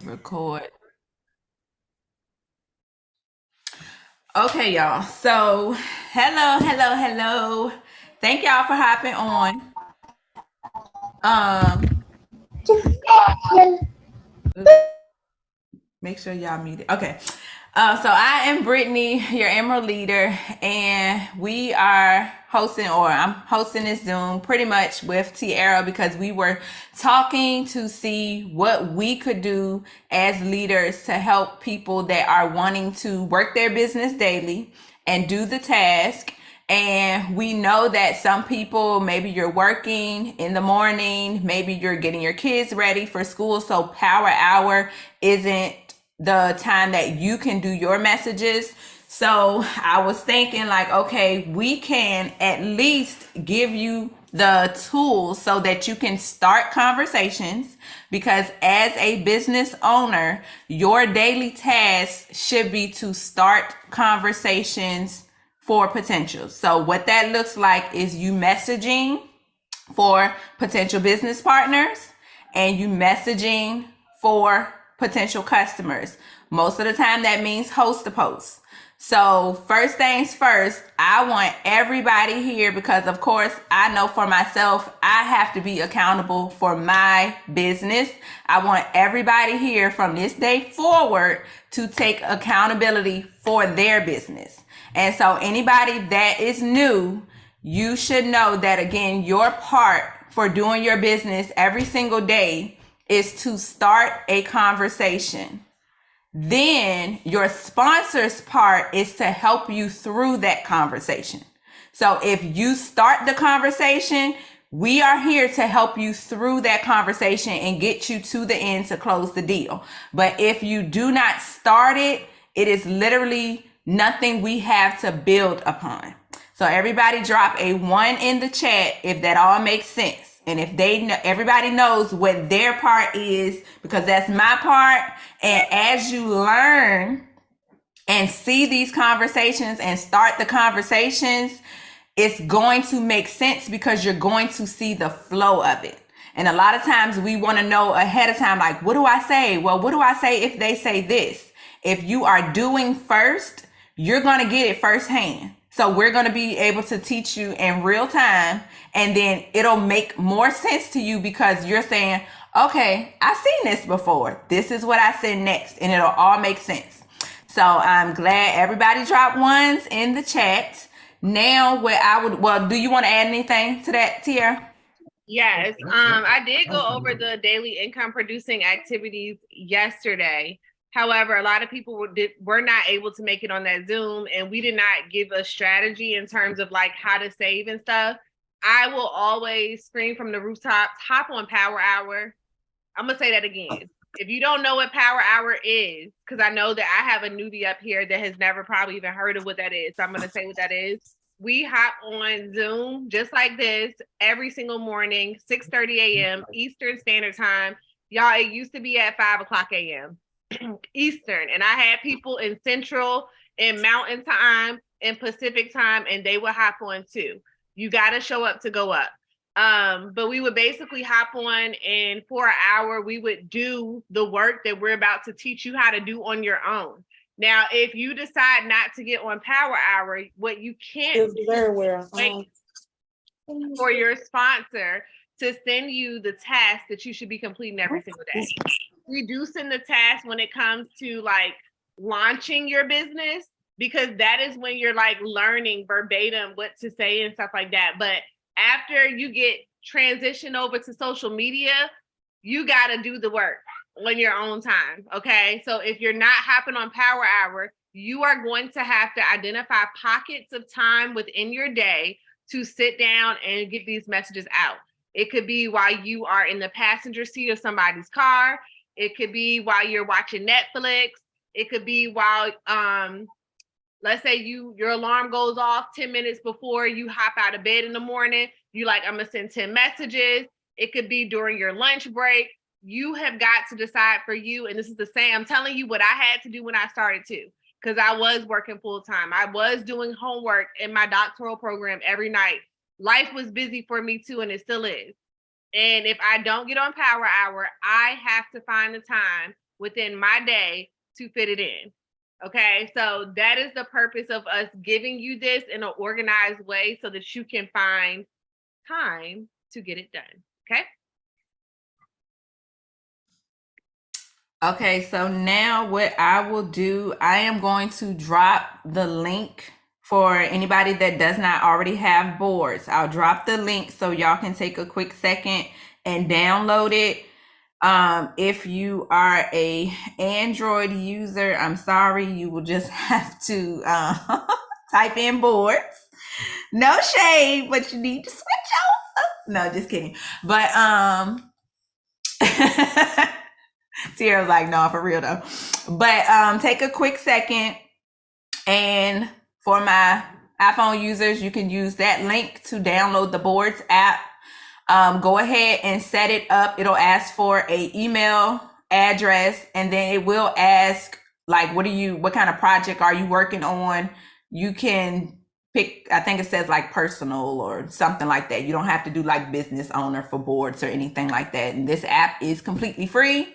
Record. Okay, y'all. So, hello. Thank y'all for hopping on. Um, Make sure y'all mute it. Okay. So I am Brittany, your Emerald leader, and we are hosting, or I'm hosting this Zoom pretty much with Tiara because we were talking to see what we could do as leaders to help people that are wanting to work their business daily and do the task. And we know that some people, maybe you're working in the morning, maybe you're getting your kids ready for school. So power hour isn't the time that you can do your messages. So I was thinking like, okay, we can at least give you the tools so that you can start conversations, because as a business owner, your daily task should be to start conversations for potential. So what that looks like is you messaging for potential business partners and you messaging for potential customers. Most of the time that means host a post. So first things first, I want everybody here because of course I know for myself, I have to be accountable for my business. I want everybody here from this day forward to take accountability for their business. And so anybody that is new, you should know that again, your part for doing your business every single day is to start a conversation. Then your sponsor's part is to help you through that conversation. So if you start the conversation, we are here to help you through that conversation and get you to the end to close the deal. But if you do not start it, it is literally nothing we have to build upon. So everybody drop a 1 in the chat if that all makes sense. And if they know, everybody knows what their part is, because that's my part. And as you learn and see these conversations and start the conversations, it's going to make sense because you're going to see the flow of it. And a lot of times we want to know ahead of time, like, what do I say? Well, what do I say if they say this? If you are doing first, you're going to get it firsthand. So we're going to be able to teach you in real time, and then it'll make more sense to you because you're saying, okay, I've seen this before. This is what I said next, and it'll all make sense. So I'm glad everybody dropped ones in the chat. Now, do you want to add anything to that, Tiara? Yes, I did go over the daily income producing activities yesterday. However, a lot of people were not able to make it on that Zoom, and we did not give a strategy in terms of like how to save and stuff. I will always scream from the rooftops, hop on Power Hour. I'm gonna say that again. If you don't know what Power Hour is, because I know that I have a newbie up here that has never probably even heard of what that is, so I'm gonna say what that is. We hop on Zoom just like this every single morning, 6:30 a.m. Eastern Standard Time. Y'all, it used to be at 5 o'clock a.m. Eastern, and I had people in Central, in Mountain Time, in Pacific Time, and they would hop on too. You got to show up to go up. But we would basically hop on, and for an hour, we would do the work that we're about to teach you how to do on your own. Now, if you decide not to get on Power Hour, what you can't wait for your sponsor to send you the task that you should be completing every single day. We do send the task when it comes to like launching your business, because that is when you're like learning verbatim what to say and stuff like that. But after you get transitioned over to social media, you got to do the work on your own time. Okay. So if you're not hopping on Power Hour, you are going to have to identify pockets of time within your day to sit down and get these messages out. It could be while you are in the passenger seat of somebody's car. It could be while you're watching Netflix. It could be while, let's say your alarm goes off 10 minutes before you hop out of bed in the morning. You like, I'm gonna send 10 messages. It could be during your lunch break. You have got to decide for you. And this is the same, I'm telling you what I had to do when I started too, because I was working full time. I was doing homework in my doctoral program every night. Life was busy for me too, and it still is. And if I don't get on Power Hour, I have to find the time within my day to fit it in. Okay, so that is the purpose of us giving you this in an organized way so that you can find time to get it done. Okay. Okay, so now what I will do, I am going to drop the link for anybody that does not already have boards. I'll drop the link so y'all can take a quick second and download it. If you are a Android user, I'm sorry, you will just have to type in boards. No shade, but you need to switch over. No, just kidding. But Sierra was like, no, for real though. But take a quick second, and for my iPhone users, you can use that link to download the Boards app. Go ahead and set it up. It'll ask for a email address, and then it will ask like, what kind of project are you working on? You can pick, I think it says like personal or something like that. You don't have to do like business owner for boards or anything like that. And this app is completely free.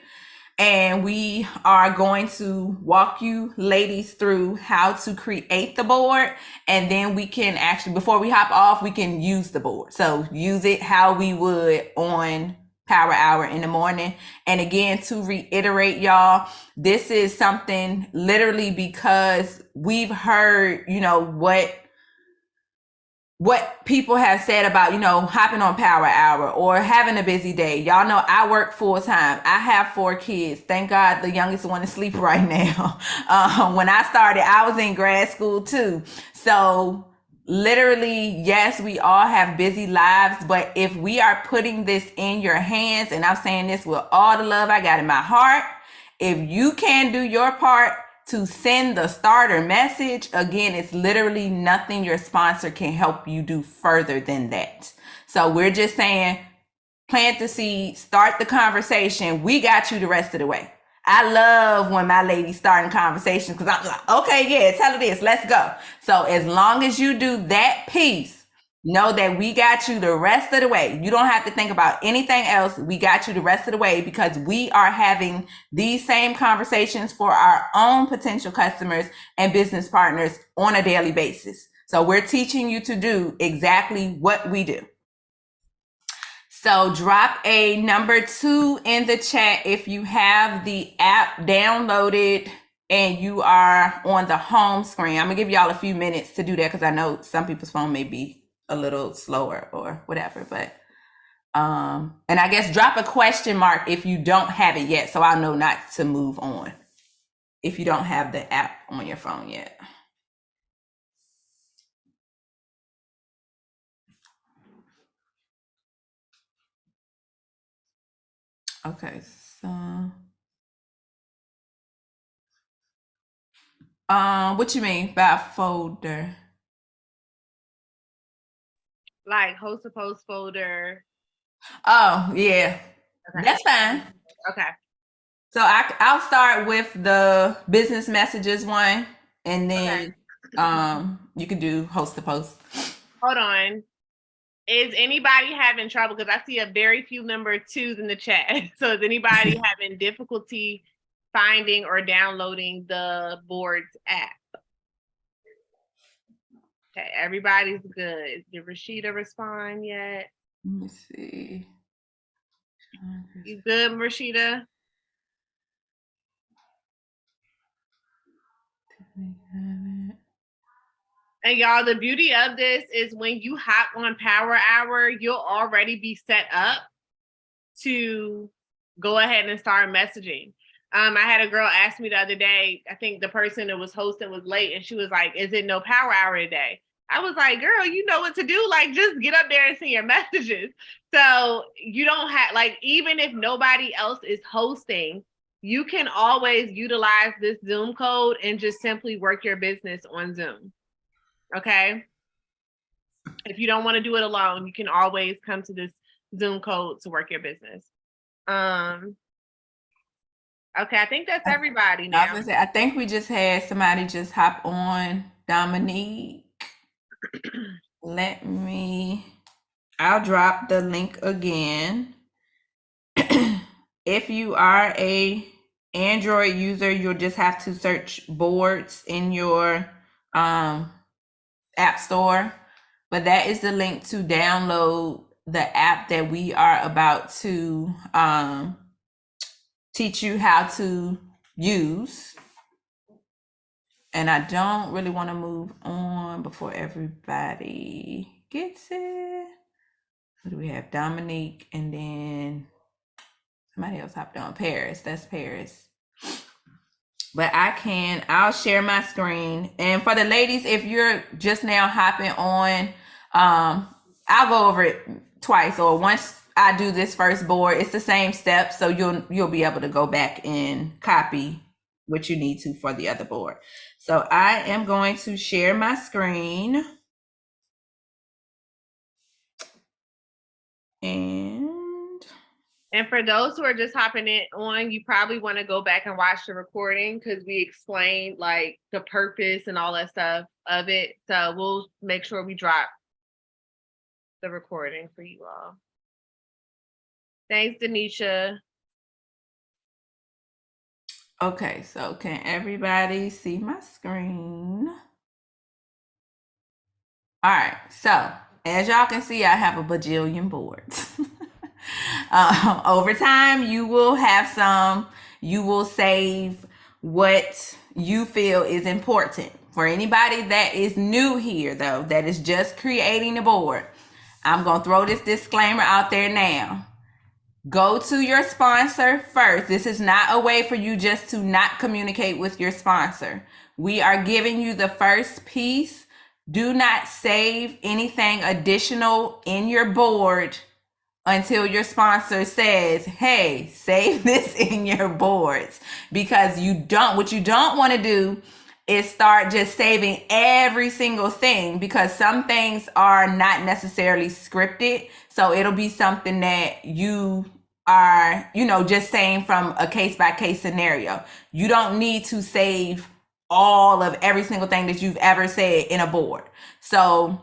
And we are going to walk you ladies through how to create the board. And then we can actually, before we hop off, we can use the board. So use it how we would on Power Hour in the morning. And again, to reiterate, y'all, this is something literally because we've heard, what people have said about, hopping on Power Hour or having a busy day. Y'all know I work full time. I have 4 kids. Thank God the youngest one is asleep right now. When I started, I was in grad school too. So literally, yes, we all have busy lives, but if we are putting this in your hands, and I'm saying this with all the love I got in my heart, if you can do your part to send the starter message, again, it's literally nothing your sponsor can help you do further than that. So we're just saying, plant the seed, start the conversation. We got you the rest of the way. I love when my ladies starting conversations because I'm like, okay, yeah, tell her this, let's go. So as long as you do that piece, know that we got you the rest of the way. You don't have to think about anything else. We got you the rest of the way because we are having these same conversations for our own potential customers and business partners on a daily basis. So we're teaching you to do exactly what we do. So drop a number 2 in the chat if you have the app downloaded and you are on the home screen. I'm gonna give y'all a few minutes to do that because I know some people's phone may be a little slower or whatever, but and I guess drop a question mark if you don't have it yet, so I'll know not to move on if you don't have the app on your phone yet. Okay, so what you mean by folder? Like host a post folder. Oh yeah, okay. That's fine. Okay. So I'll start with the business messages one, and then you can do host a post. Hold on. Is anybody having trouble? Because I see a very few number 2s in the chat. So is anybody having difficulty finding or downloading the Boards app? Okay, everybody's good. Did Rashida respond yet? Let me see. You good, Rashida? And y'all, the beauty of this is when you hop on Power Hour, you'll already be set up to go ahead and start messaging. I had a girl ask me the other day, I think the person that was hosting was late, and she was like, is it no Power Hour today? I was like, girl, you know what to do. Like, just get up there and see your messages. So you don't have, like, even if nobody else is hosting, you can always utilize this Zoom code and just simply work your business on Zoom. Okay? If you don't want to do it alone, you can always come to this Zoom code to work your business. Okay, I think that's everybody now. I was gonna say, I think we just had somebody just hop on. Dominique. I'll drop the link again. If you are a Android user, you'll just have to search boards in your app store. But that is the link to download the app that we are about to teach you how to use. And I don't really want to move on before everybody gets it. Who do we have? Dominique, and then somebody else hopped on. Paris. That's Paris. But I'll share my screen. And for the ladies, if you're just now hopping on, I'll go over it twice, or once I do this first board, it's the same steps. So you'll be able to go back and copy what you need to for the other board. So I am going to share my screen. And for those who are just hopping in on, you probably want to go back and watch the recording because we explained like the purpose and all that stuff of it. So we'll make sure we drop the recording for you all. Thanks, Denisha. Okay, so can everybody see my screen? All right, so as y'all can see, I have a bajillion boards. Over time, you will have some, you will save what you feel is important. For anybody that is new here, though, that is just creating a board, I'm going to throw this disclaimer out there now. Go to your sponsor first. This is not a way for you just to not communicate with your sponsor. We are giving you the first piece. Do not save anything additional in your board until your sponsor says, hey, save this in your boards. Because what you don't want to do is start just saving every single thing, because some things are not necessarily scripted. So it'll be something that you are, just saying from a case by case scenario. You don't need to save all of every single thing that you've ever said in a board. So,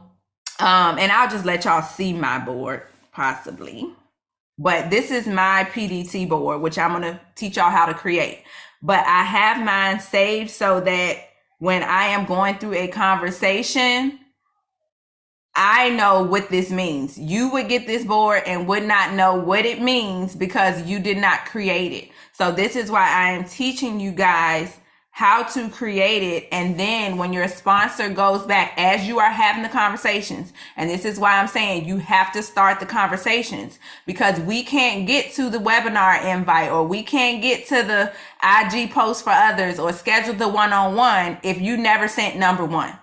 and I'll just let y'all see my board possibly, but this is my PDT board, which I'm going to teach y'all how to create. But I have mine saved so that when I am going through a conversation, I know what this means. You would get this board and would not know what it means because you did not create it. So this is why I am teaching you guys how to create it. And then when your sponsor goes back, as you are having the conversations, and this is why I'm saying you have to start the conversations, because we can't get to the webinar invite, or we can't get to the IG post for others, or schedule the one-on-one if you never sent number one.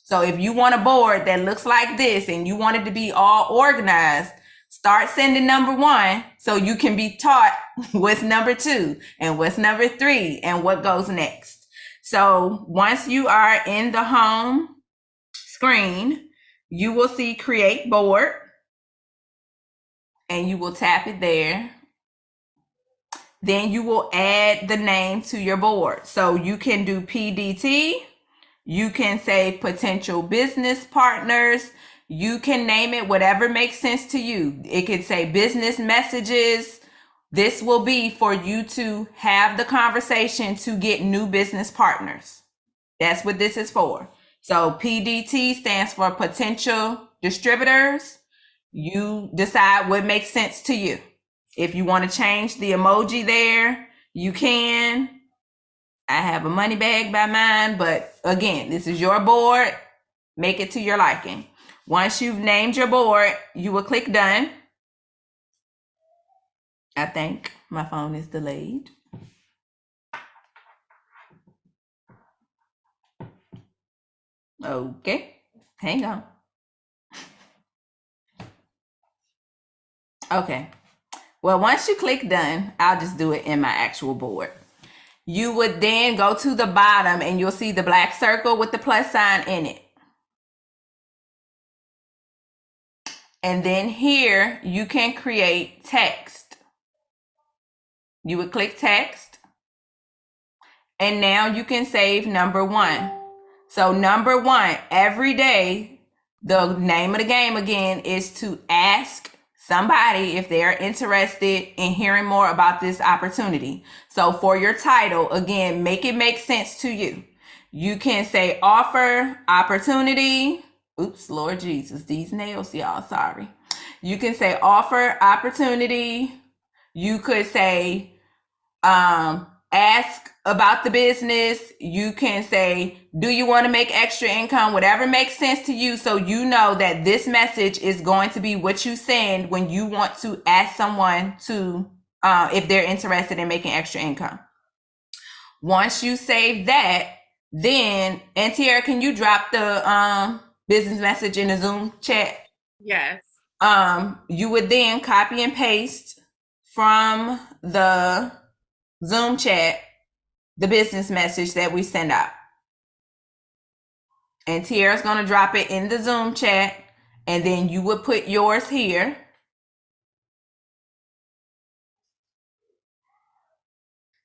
So if you want a board that looks like this and you want it to be all organized, start sending number one so you can be taught what's number two and what's number three and what goes next. So once you are in the home screen, you will see create board and you will tap it there. Then you will add the name to your board. So you can do PDT. You can say potential business partners. You can name it whatever makes sense to you. It could say business messages. This will be for you to have the conversation to get new business partners. That's what this is for. So PDT stands for potential distributors. You decide what makes sense to you. If you want to change the emoji there, you can. I have a money bag by mine, but again, this is your board. Make it to your liking. Once you've named your board, you will click done. I think my phone is delayed. Okay, hang on. Okay, well, once you click done, I'll just do it in my actual board. You would then go to the bottom and you'll see the black circle with the plus sign in it. And then here you can create text. You would click text. And now you can save number one. So number one, every day, the name of the game again is to ask somebody if they're interested in hearing more about this opportunity. So for your title, again, make it make sense to you. You can say offer, opportunity. Oops, Lord Jesus, these nails, y'all, sorry. You can say offer, opportunity. You could say ask about the business. You can say, do you want to make extra income? Whatever makes sense to you, so you know that this message is going to be what you send when you want to ask someone to if they're interested in making extra income. Once you save that, then, and Tiara, can you drop the business message in the Zoom chat? Yes. You would then copy and paste from the Zoom chat the business message that we send out. And Tiara's going to drop it in the Zoom chat, and then you would put yours here.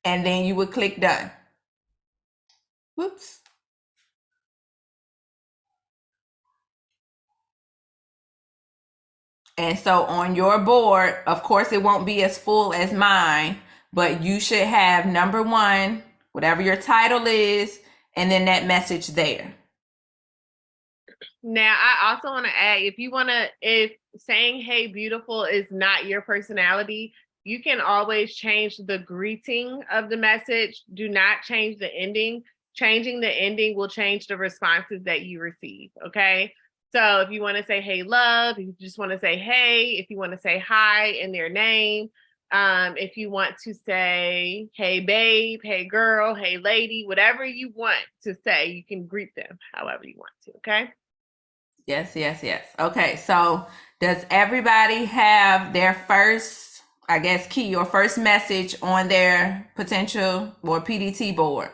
And then you would click done. Whoops. And so on your board, of course, it won't be as full as mine, but you should have number one, whatever your title is, and then that message there. Now, I also want to add, if saying, hey, beautiful is not your personality, you can always change the greeting of the message. Do not change the ending. Changing the ending will change the responses that you receive, okay? So if you want to say, hey, love, if you just want to say, hey, if you want to say hi in their name, if you want to say, hey, babe, hey, girl, hey, lady, whatever you want to say, you can greet them however you want to, okay? Yes, yes, yes. Okay, so does everybody have their first, I guess, key or first message on their potential or PDT board?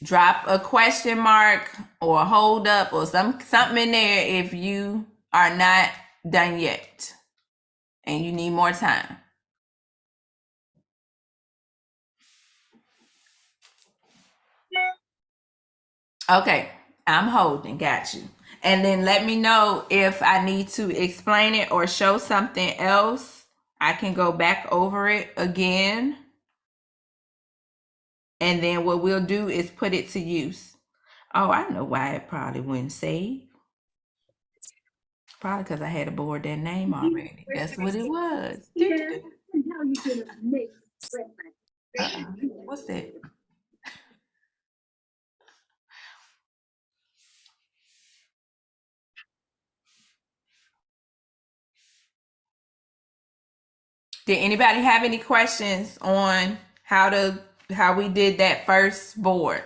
Drop a question mark or a hold up or something in there if you are not done yet and you need more time. Okay, I'm holding, got you. And then let me know if I need to explain it or show something else. I can go back over it again. And then what we'll do is put it to use. Oh, I know why it probably wouldn't save. Probably because I had a board that name already. That's what it was. What's that? Did anybody have any questions on how we did that first board?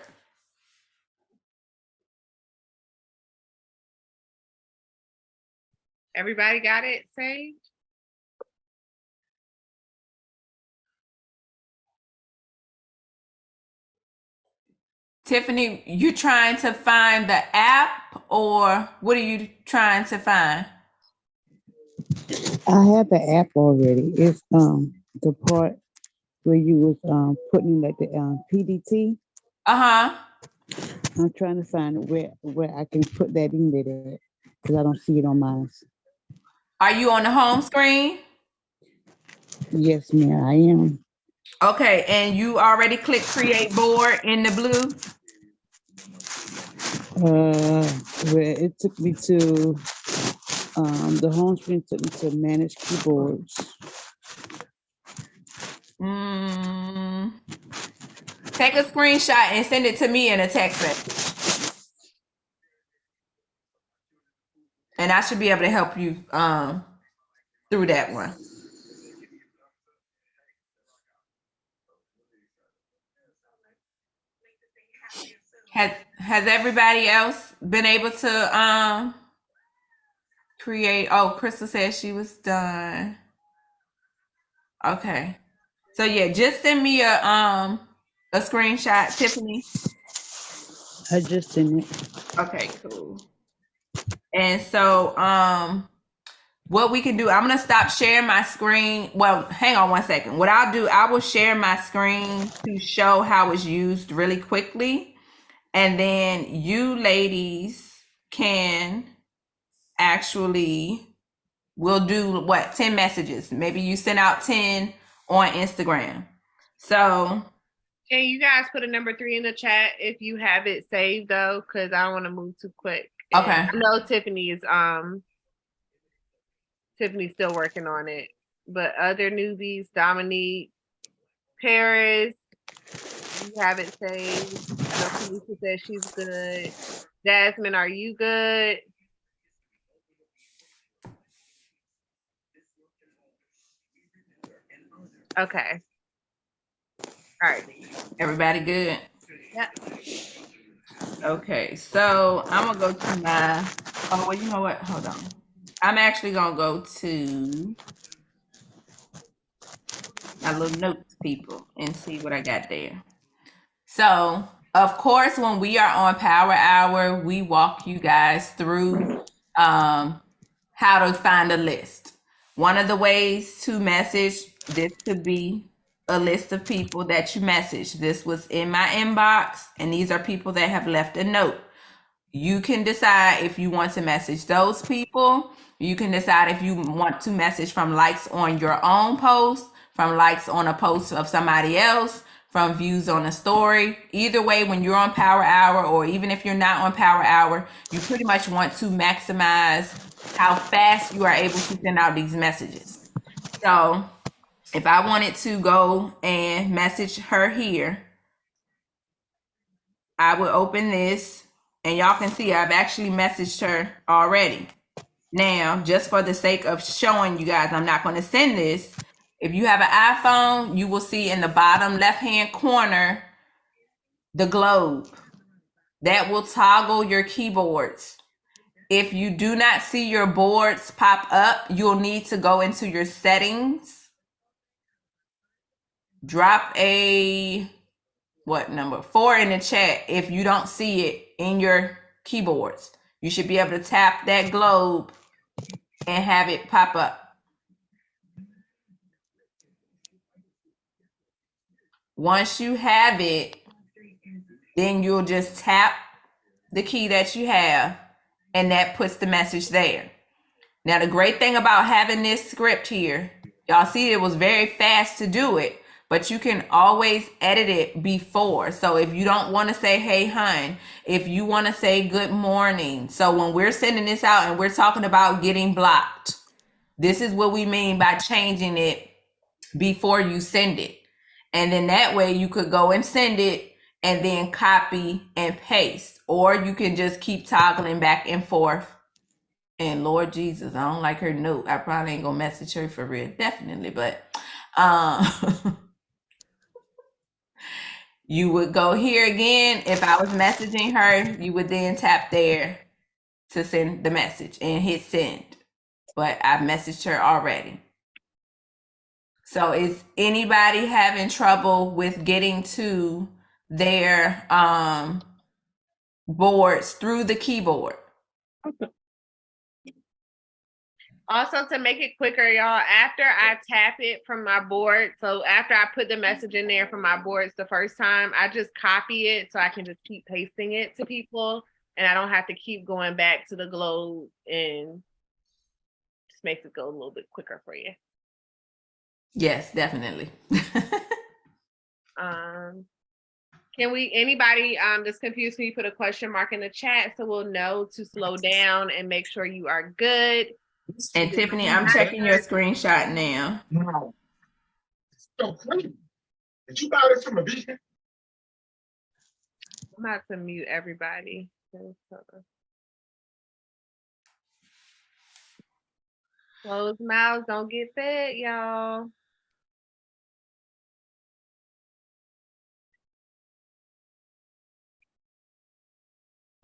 Everybody got it saved? Tiffany, you trying to find the app or what are you trying to find? I have the app already. It's the part where you was putting like the PDT. I'm trying to find where I can put that in there because I don't see it on mine. Are you on the home screen? Yes, ma'am, I am. Okay, and you already clicked create board in the blue? Where it took me to the home screen took me to manage keyboards. Take a screenshot and send it to me in a text message. And I should be able to help you through that one. Has everybody else been able to create? Oh, Crystal said she was done. Okay. So yeah, just send me a screenshot, Tiffany. I just sent it. Okay, cool. And so what we can do, I'm gonna stop sharing my screen. Well, hang on one second. What I'll do, I will share my screen to show how it's used really quickly. And then you ladies can actually we'll do what, 10 messages. Maybe you send out 10 on Instagram. So can you guys put a number 3 in the chat if you have it saved though? Because I don't want to move too quick. And okay. I know Tiffany's still working on it. But other newbies, Dominique, Paris, you have it saved. I know Felicia said she's good. Jasmine, are you good? Okay. All right. Everybody good? Yep. Okay, so I'm gonna go to my, oh, well, you know what? Hold on. I'm actually gonna go to my little notes, people, and see what I got there. So, of course, when we are on Power Hour, we walk you guys through how to find a list. One of the ways to message, this could be a list of people that you message. This was in my inbox, and these are people that have left a note. You can decide if you want to message those people. You can decide if you want to message from likes on your own post, from likes on a post of somebody else, from views on a story. Either way, when you're on Power Hour, or even if you're not on Power Hour, you pretty much want to maximize how fast you are able to send out these messages. So if I wanted to go and message her here, I would open this, and y'all can see I've actually messaged her already. Now, just for the sake of showing you guys, I'm not going to send this. If you have an iPhone, you will see in the bottom left-hand corner the globe. That will toggle your keyboards. If you do not see your boards pop up, you'll need to go into your settings. Drop a number 4 in the chat if you don't see it in your keyboards. You should be able to tap that globe and have it pop up. Once you have it, then you'll just tap the key that you have, and that puts the message there. Now, the great thing about having this script here, y'all see it was very fast to do it, but you can always edit it before. So if you don't want to say, hey, hun, if you want to say good morning. So when we're sending this out and we're talking about getting blocked, this is what we mean by changing it before you send it. And then that way you could go and send it and then copy and paste, or you can just keep toggling back and forth. And Lord Jesus, I don't like her note. I probably ain't gonna message her for real, definitely, but you would go here again. If I was messaging her, you would then tap there to send the message and hit send. But I've messaged her already. So is anybody having trouble with getting to their boards through the keyboard? Also, to make it quicker, y'all, after I tap it from my board, so after I put the message in there from my boards the first time, I just copy it so I can just keep pasting it to people, and I don't have to keep going back to the globe, and just makes it go a little bit quicker for you. Yes, definitely. Can anybody that's confused, can you put a question mark in the chat so we'll know to slow down and make sure you are good? And Tiffany, I'm checking your screenshot now. No. So crazy. Did you buy this from a vegan? I'm about to mute everybody. Closed mouths don't get fed, y'all.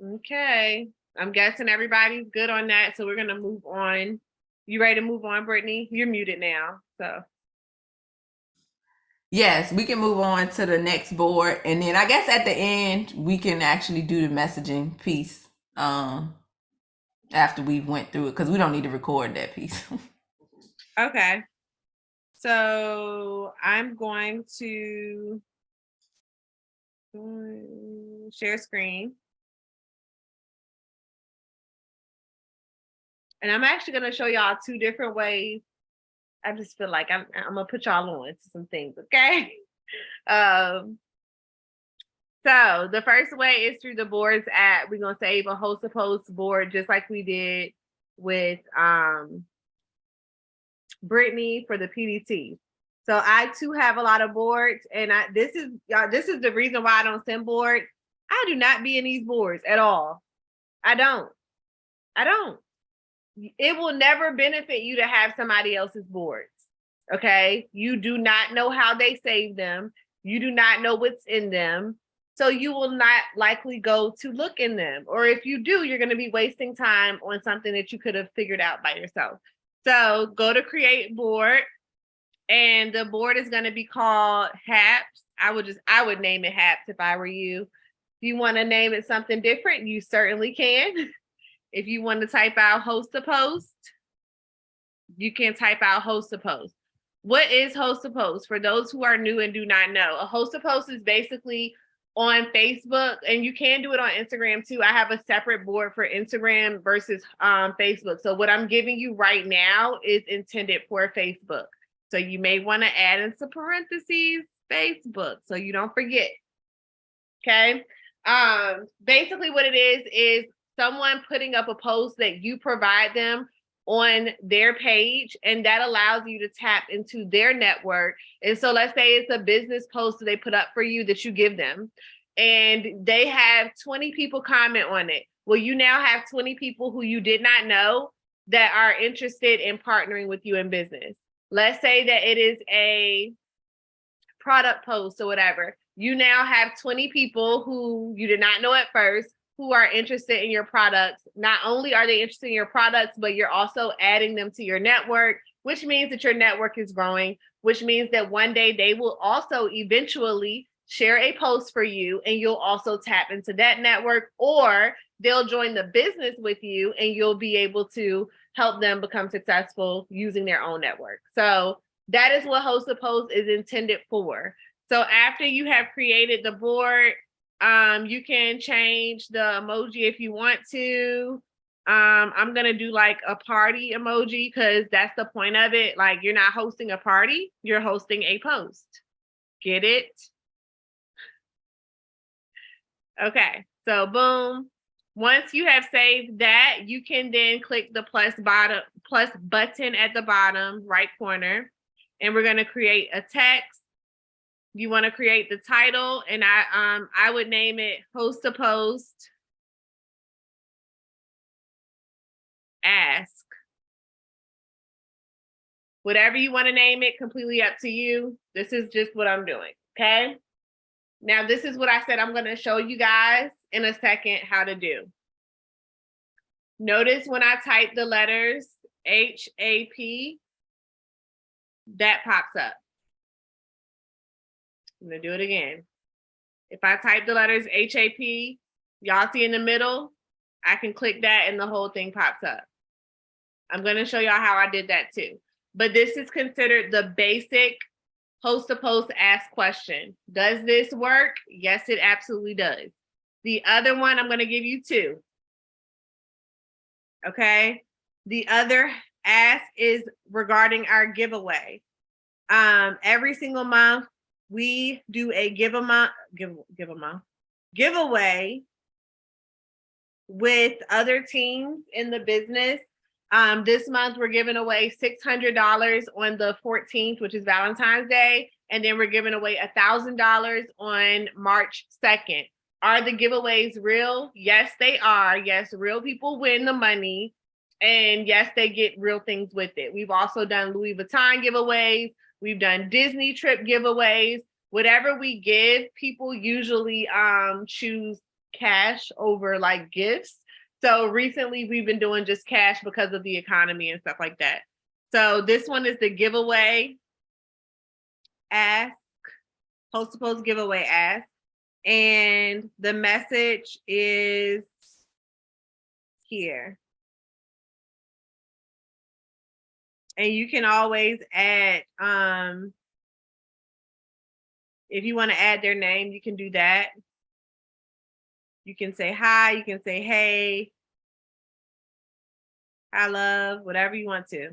Okay. I'm guessing everybody's good on that. So we're going to move on. You ready to move on, Brittany? You're muted now. So. Yes, we can move on to the next board. And then I guess at the end, we can actually do the messaging piece after we went through it, because we don't need to record that piece. Okay. So I'm going to share screen. And I'm actually going to show y'all 2 different ways. I just feel like I'm going to put y'all on to some things, okay? So the first way is through the boards app. We're going to save a host to post board just like we did with Brittany for the PDT. So I too have a lot of boards, and this is the reason why I don't send boards. I do not be in these boards at all. I don't. It will never benefit you to have somebody else's boards. Okay. You do not know how they save them. You do not know what's in them. So you will not likely go to look in them. Or if you do, you're going to be wasting time on something that you could have figured out by yourself. So go to create board, and the board is going to be called HAPS. I would name it HAPS if I were you. If you want to name it something different, you certainly can. If you want to type out host to post, you can type out host to post. What is host to post? For those who are new and do not know, a host to post is basically on Facebook, and you can do it on Instagram too. I have a separate board for Instagram versus Facebook. So what I'm giving you right now is intended for Facebook. So you may want to add in some parentheses, Facebook, so you don't forget. Okay. Basically what it is someone putting up a post that you provide them on their page, and that allows you to tap into their network. And so let's say it's a business post that they put up for you that you give them, and they have 20 people comment on it. Well, you now have 20 people who you did not know that are interested in partnering with you in business. Let's say that it is a product post or whatever. You now have 20 people who you did not know at first who are interested in your products. Not only are they interested in your products, but you're also adding them to your network, which means that your network is growing, which means that one day they will also eventually share a post for you, and you'll also tap into that network, or they'll join the business with you and you'll be able to help them become successful using their own network. So that is what host to post is intended for. So after you have created the board, you can change the emoji if you want to. I'm gonna do like a party emoji because that's the point of it. Like, you're not hosting a party, you're hosting a post. Get it? Okay, so boom. Once you have saved that, you can then click the plus button at the bottom right corner, and we're gonna create a text. You want to create the title, and I would name it host to post ask. Whatever you want to name it, completely up to you. This is just what I'm doing, okay? Now, this is what I said I'm going to show you guys in a second how to do. Notice when I type the letters HAP, that pops up. I'm gonna do it again. If I type the letters HAP, y'all see in the middle, I can click that and the whole thing pops up. I'm gonna show y'all how I did that too. But this is considered the basic host to post ask question. Does this work? Yes, it absolutely does. The other one, I'm gonna give you 2. Okay. The other ask is regarding our giveaway. Every single month, we do a giveaway with other teams in the business. This month, we're giving away $600 on the 14th, which is Valentine's Day. And then we're giving away $1,000 on March 2nd. Are the giveaways real? Yes, they are. Yes, real people win the money. And yes, they get real things with it. We've also done Louis Vuitton giveaways. We've done Disney trip giveaways. Whatever we give, people usually choose cash over like gifts. So recently we've been doing just cash because of the economy and stuff like that. So this one is the giveaway ask, host to post giveaway ask. And the message is here. And you can always add, if you want to add their name, you can do that. You can say hi, you can say hey. hi love, whatever you want to.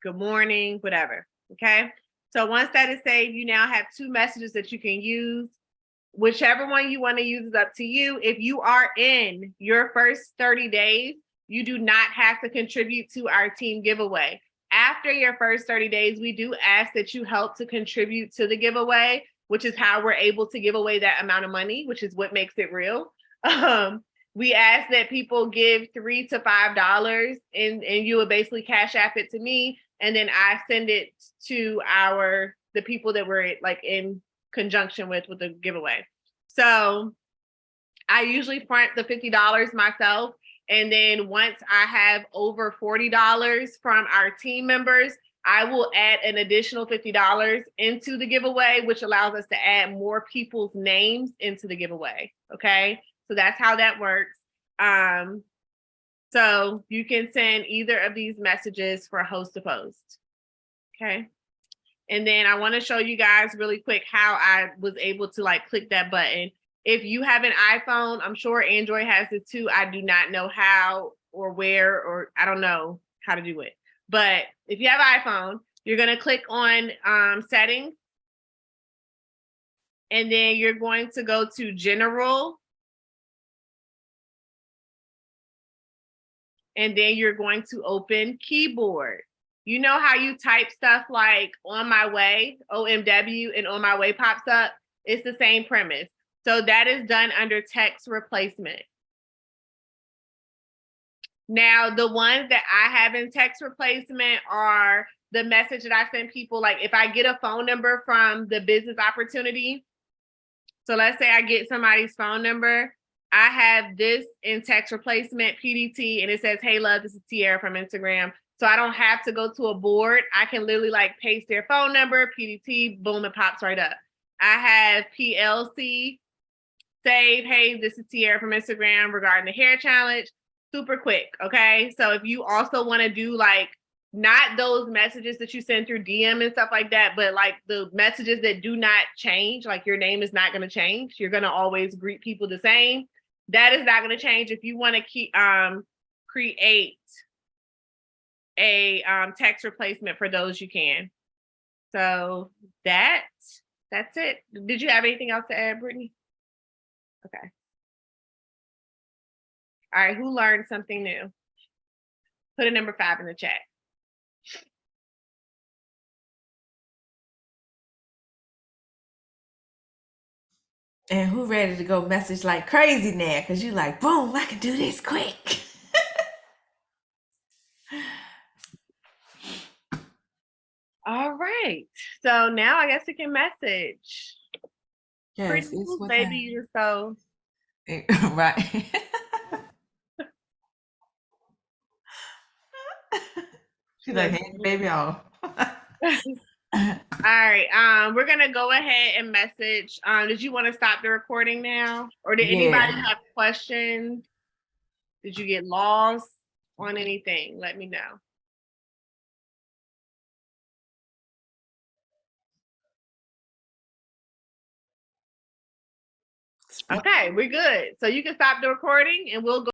Good morning, whatever. Okay. So once that is saved, you now have 2 messages that you can use. Whichever one you want to use is up to you. If you are in your first 30 days, you do not have to contribute to our team giveaway. After your first 30 days, we do ask that you help to contribute to the giveaway, which is how we're able to give away that amount of money, which is what makes it real. We ask that people give $3 to $5 and you will basically cash app it to me. And then I send it to the people that we're like in conjunction with the giveaway. So I usually front the $50 myself. And then once I have over $40 from our team members, I will add an additional $50 into the giveaway, which allows us to add more people's names into the giveaway. Okay. So that's how that works. So you can send either of these messages for host to post. Okay. And then I want to show you guys really quick how I was able to like click that button. If you have an iPhone, I'm sure Android has it too. I do not know how or where, or I don't know how to do it. But if you have an iPhone, you're going to click on settings. And then you're going to go to general. And then you're going to open keyboard. You know how you type stuff like on my way, OMW, and on my way pops up? It's the same premise. So that is done under text replacement. Now, the ones that I have in text replacement are the message that I send people, like if I get a phone number from the business opportunity. So let's say I get somebody's phone number. I have this in text replacement, PDT, and it says, hey, love, this is Tiara from Instagram. So I don't have to go to a board. I can literally like paste their phone number, PDT, boom, it pops right up. I have PLC, save, hey, this is Tiara from Instagram regarding the hair challenge. Super quick, okay? So if you also want to do like, not those messages that you send through DM and stuff like that, but like the messages that do not change, like your name is not going to change. You're going to always greet people the same. That is not going to change. If you want to keep create a text replacement for those, you can. So that's it. Did you have anything else to add, Brittany? Okay. All right, who learned something new? Put a number 5 in the chat. And who ready to go message like crazy now? Because you like, boom, I can do this quick. All right. So now I guess you can message. Yes, Pretty it's what baby, you're so right. She's like, hey, baby off. All right. We're gonna go ahead and message. Did you want to stop the recording now? Or did anybody have questions? Did you get lost on anything? Let me know. Okay, we're good. So you can stop the recording and we'll go.